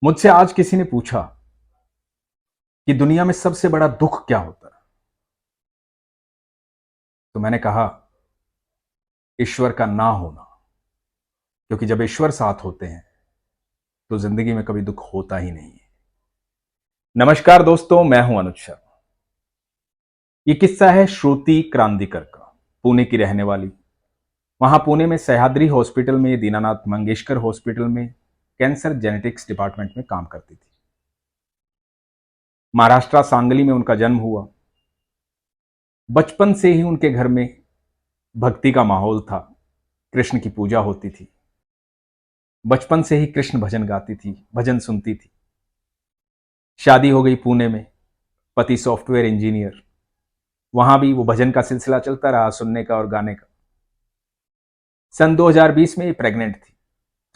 मुझसे आज किसी ने पूछा कि दुनिया में सबसे बड़ा दुख क्या होता है। तो मैंने कहा, ईश्वर का ना होना। क्योंकि जब ईश्वर साथ होते हैं तो जिंदगी में कभी दुख होता ही नहीं है। नमस्कार दोस्तों, मैं हूं अनुज शर्मा। ये किस्सा है श्रुति क्रांतिकर का। पुणे की रहने वाली। वहां पुणे में सह्याद्री हॉस्पिटल में, दीनानाथ मंगेशकर हॉस्पिटल में कैंसर जेनेटिक्स डिपार्टमेंट में काम करती थी। महाराष्ट्र सांगली में उनका जन्म हुआ। बचपन से ही उनके घर में भक्ति का माहौल था। कृष्ण की पूजा होती थी। बचपन से ही कृष्ण भजन गाती थी, भजन सुनती थी। शादी हो गई पुणे में। पति सॉफ्टवेयर इंजीनियर। वहां भी वो भजन का सिलसिला चलता रहा, सुनने का और गाने का। सन 2020 में ये प्रेग्नेंट थी।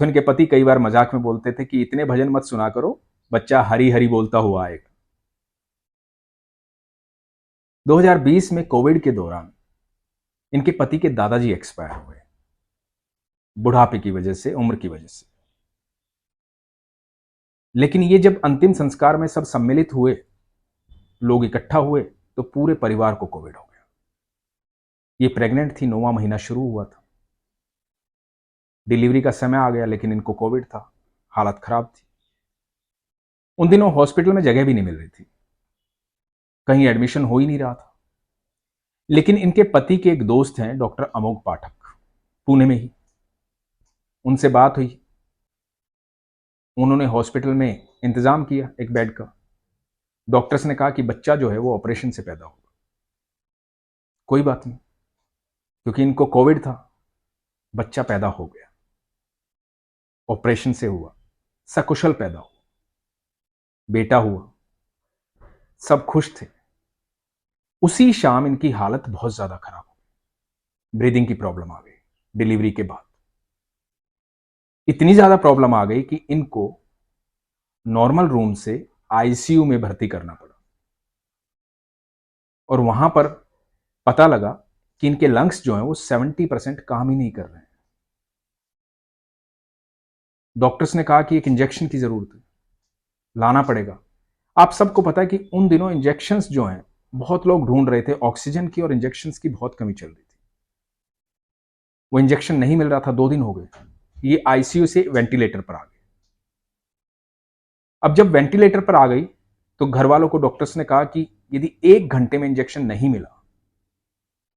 तो इनके पति कई बार मजाक में बोलते थे कि इतने भजन मत सुना करो, बच्चा हरी हरी बोलता हुआ आएगा। 2020 में कोविड के दौरान इनके पति के दादाजी एक्सपायर हो गए, बुढ़ापे की वजह से, उम्र की वजह से। लेकिन ये जब अंतिम संस्कार में सब सम्मिलित हुए, लोग इकट्ठा हुए, तो पूरे परिवार को कोविड हो गया। ये प्रेग्नेंट थी, 9वां महीना शुरू हुआ था। डिलीवरी का समय आ गया, लेकिन इनको कोविड था। हालत खराब थी। उन दिनों हॉस्पिटल में जगह भी नहीं मिल रही थी, कहीं एडमिशन हो ही नहीं रहा था। लेकिन इनके पति के एक दोस्त हैं, डॉक्टर अमोघ पाठक, पुणे में ही। उनसे बात हुई। उन्होंने हॉस्पिटल में इंतजाम किया एक बेड का। डॉक्टर्स ने कहा कि बच्चा जो है वो ऑपरेशन से पैदा होगा। कोई बात नहीं, क्योंकि इनको कोविड था। बच्चा पैदा हो गया, ऑपरेशन से हुआ, सकुशल पैदा हुआ, बेटा हुआ। सब खुश थे। उसी शाम इनकी हालत बहुत ज्यादा खराब हो गई। ब्रीदिंग की प्रॉब्लम आ गई डिलीवरी के बाद। इतनी ज्यादा प्रॉब्लम आ गई कि इनको नॉर्मल रूम से आईसीयू में भर्ती करना पड़ा। और वहां पर पता लगा कि इनके लंग्स जो हैं वो 70% काम ही नहीं कर रहे हैं। डॉक्टर्स ने कहा कि एक इंजेक्शन की जरूरत है, लाना पड़ेगा। आप सबको पता है कि उन दिनों इंजेक्शंस जो हैं, बहुत लोग ढूंढ रहे थे। ऑक्सीजन की और इंजेक्शंस की बहुत कमी चल रही थी। वो इंजेक्शन नहीं मिल रहा था, 2 दिन हो गए। ये आईसीयू से वेंटिलेटर पर आ गए। अब जब वेंटिलेटर पर आ गई तो घर वालों को डॉक्टर्स ने कहा कि यदि 1 घंटे में इंजेक्शन नहीं मिला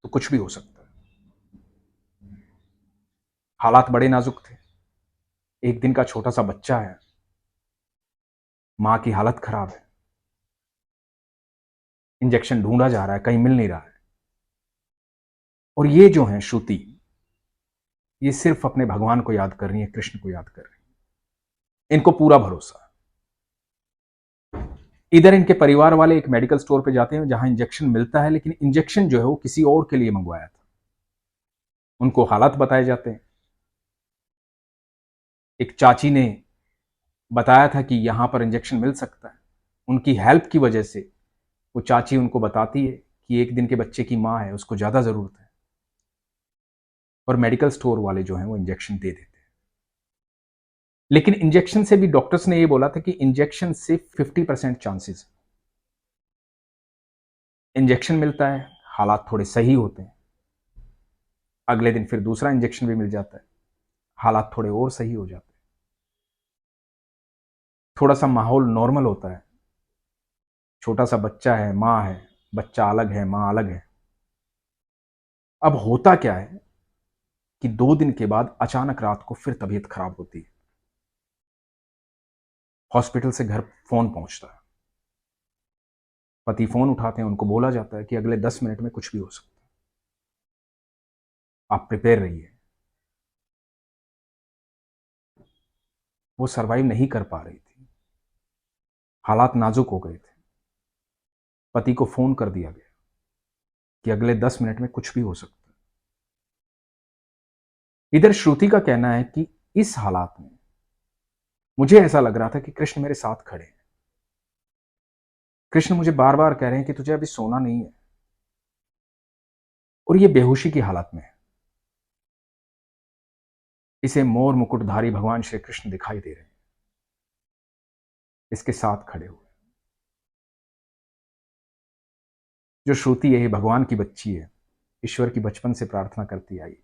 तो कुछ भी हो सकता है। हालात बड़े नाजुक थे। 1 दिन का छोटा सा बच्चा है, मां की हालत खराब है, इंजेक्शन ढूंढा जा रहा है, कहीं मिल नहीं रहा है। और ये जो है श्रुति, ये सिर्फ अपने भगवान को याद कर रही है, कृष्ण को याद कर रही है। इनको पूरा भरोसा है। इधर इनके परिवार वाले एक मेडिकल स्टोर पे जाते हैं जहां इंजेक्शन मिलता है, लेकिन इंजेक्शन जो है वो किसी और के लिए मंगवाया था। उनको हालात बताए जाते हैं। एक चाची ने बताया था कि यहां पर इंजेक्शन मिल सकता है। उनकी हेल्प की वजह से वो चाची उनको बताती है कि 1 दिन के बच्चे की मां है, उसको ज्यादा जरूरत है। और मेडिकल स्टोर वाले जो हैं वो इंजेक्शन दे देते हैं। लेकिन इंजेक्शन से भी डॉक्टर्स ने ये बोला था कि इंजेक्शन से 50% चांसेस। इंजेक्शन मिलता है, हालात थोड़े सही होते हैं। अगले दिन फिर दूसरा इंजेक्शन भी मिल जाता है, हालात थोड़े और सही हो जाते हैं। थोड़ा सा माहौल नॉर्मल होता है। छोटा सा बच्चा है, माँ है, बच्चा अलग है, माँ अलग है। अब होता क्या है कि 2 दिन के बाद अचानक रात को फिर तबीयत खराब होती है। हॉस्पिटल से घर फोन पहुंचता है। पति फोन उठाते हैं, उनको बोला जाता है कि अगले 10 मिनट में कुछ भी हो सकता है, आप प्रिपेयर रहिए। वो सरवाइव नहीं कर पा रही थी, हालात नाजुक हो गए थे। पति को फोन कर दिया गया कि अगले 10 मिनट में कुछ भी हो सकता है। इधर श्रुति का कहना है कि इस हालात में मुझे ऐसा लग रहा था कि कृष्ण मेरे साथ खड़े हैं। कृष्ण मुझे बार बार कह रहे हैं कि तुझे अभी सोना नहीं है। और ये बेहोशी की हालत में है। इसे मोर मुकुटधारी भगवान श्री कृष्ण दिखाई दे रहे हैं। इसके साथ खड़े हुए। जो श्रुति है भगवान की बच्ची है, ईश्वर की बचपन से प्रार्थना करती आई,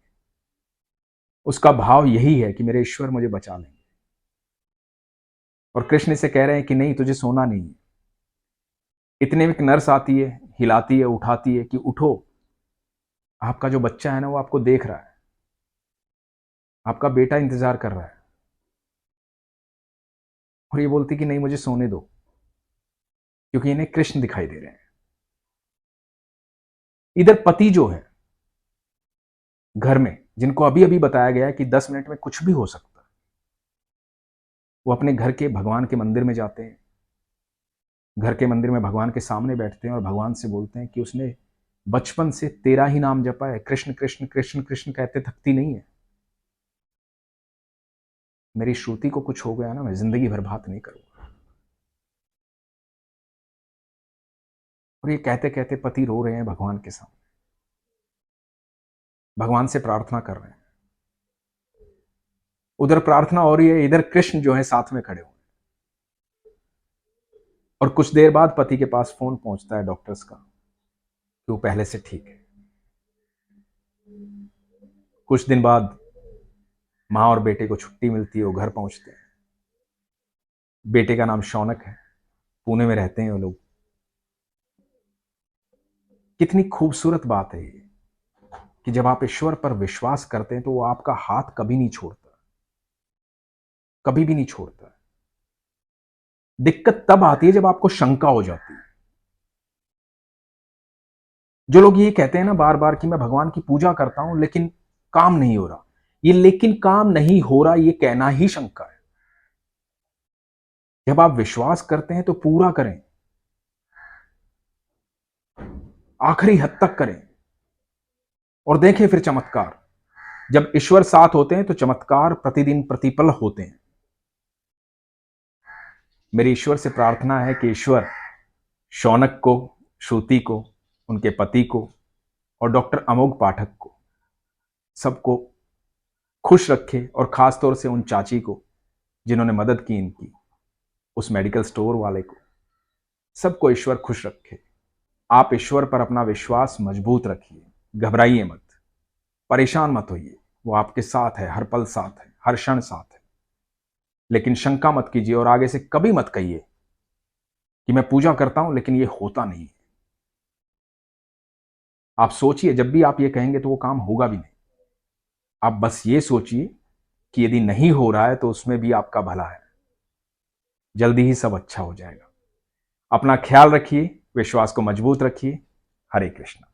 उसका भाव यही है कि मेरे ईश्वर मुझे बचा लेंगे। और कृष्ण से कह रहे हैं कि नहीं, तुझे सोना नहीं है। इतने में एक नर्स आती है, हिलाती है, उठाती है कि उठो, आपका जो बच्चा है ना वो आपको देख रहा है, आपका बेटा इंतजार कर रहा है। और ये बोलती कि नहीं, मुझे सोने दो, क्योंकि इन्हें कृष्ण दिखाई दे रहे हैं। इधर पति जो है घर में, जिनको अभी अभी बताया गया है कि 10 मिनट में कुछ भी हो सकता है, वो अपने घर के भगवान के मंदिर में जाते हैं, घर के मंदिर में भगवान के सामने बैठते हैं और भगवान से बोलते हैं कि उसने बचपन से तेरा ही नाम जपा है, कृष्ण कृष्ण कृष्ण कृष्ण कहते थकती नहीं है। मेरी श्रुति को कुछ हो गया ना, मैं जिंदगी भर बात नहीं करूंगा। और ये कहते कहते पति रो रहे हैं भगवान के सामने, भगवान से प्रार्थना कर रहे हैं। उधर प्रार्थना हो रही है, इधर कृष्ण जो है साथ में खड़े हुए। और कुछ देर बाद पति के पास फोन पहुंचता है डॉक्टर्स का कि वो पहले से ठीक है। कुछ दिन बाद माँ और बेटे को छुट्टी मिलती है, वो घर पहुंचते हैं। बेटे का नाम शौनक है, पुणे में रहते हैं वो लोग। कितनी खूबसूरत बात है ये कि जब आप ईश्वर पर विश्वास करते हैं तो वो आपका हाथ कभी नहीं छोड़ता, कभी भी नहीं छोड़ता। दिक्कत तब आती है जब आपको शंका हो जाती है। जो लोग ये कहते हैं ना बार बार कि मैं भगवान की पूजा करता हूं लेकिन काम नहीं हो रहा, ये लेकिन काम नहीं हो रहा ये कहना ही शंका है। जब आप विश्वास करते हैं तो पूरा करें, आखिरी हद तक करें और देखें फिर चमत्कार। जब ईश्वर साथ होते हैं तो चमत्कार प्रतिदिन प्रतिपल होते हैं। मेरी ईश्वर से प्रार्थना है कि ईश्वर शौनक को, श्रुति को, उनके पति को और डॉक्टर अमोघ पाठक को, सबको खुश रखे। और खास तौर से उन चाची को जिन्होंने मदद की इनकी, उस मेडिकल स्टोर वाले को, सबको ईश्वर खुश रखे। आप ईश्वर पर अपना विश्वास मजबूत रखिए, घबराइए मत, परेशान मत होइए। वो आपके साथ है, हर पल साथ है, हर क्षण साथ है। लेकिन शंका मत कीजिए और आगे से कभी मत कहिए कि मैं पूजा करता हूं लेकिन ये होता नहीं है। आप सोचिए, जब भी आप ये कहेंगे तो वो काम होगा भी नहीं। आप बस ये सोचिए कि यदि नहीं हो रहा है तो उसमें भी आपका भला है, जल्दी ही सब अच्छा हो जाएगा। अपना ख्याल रखिए, विश्वास को मजबूत रखिए। हरे कृष्णा।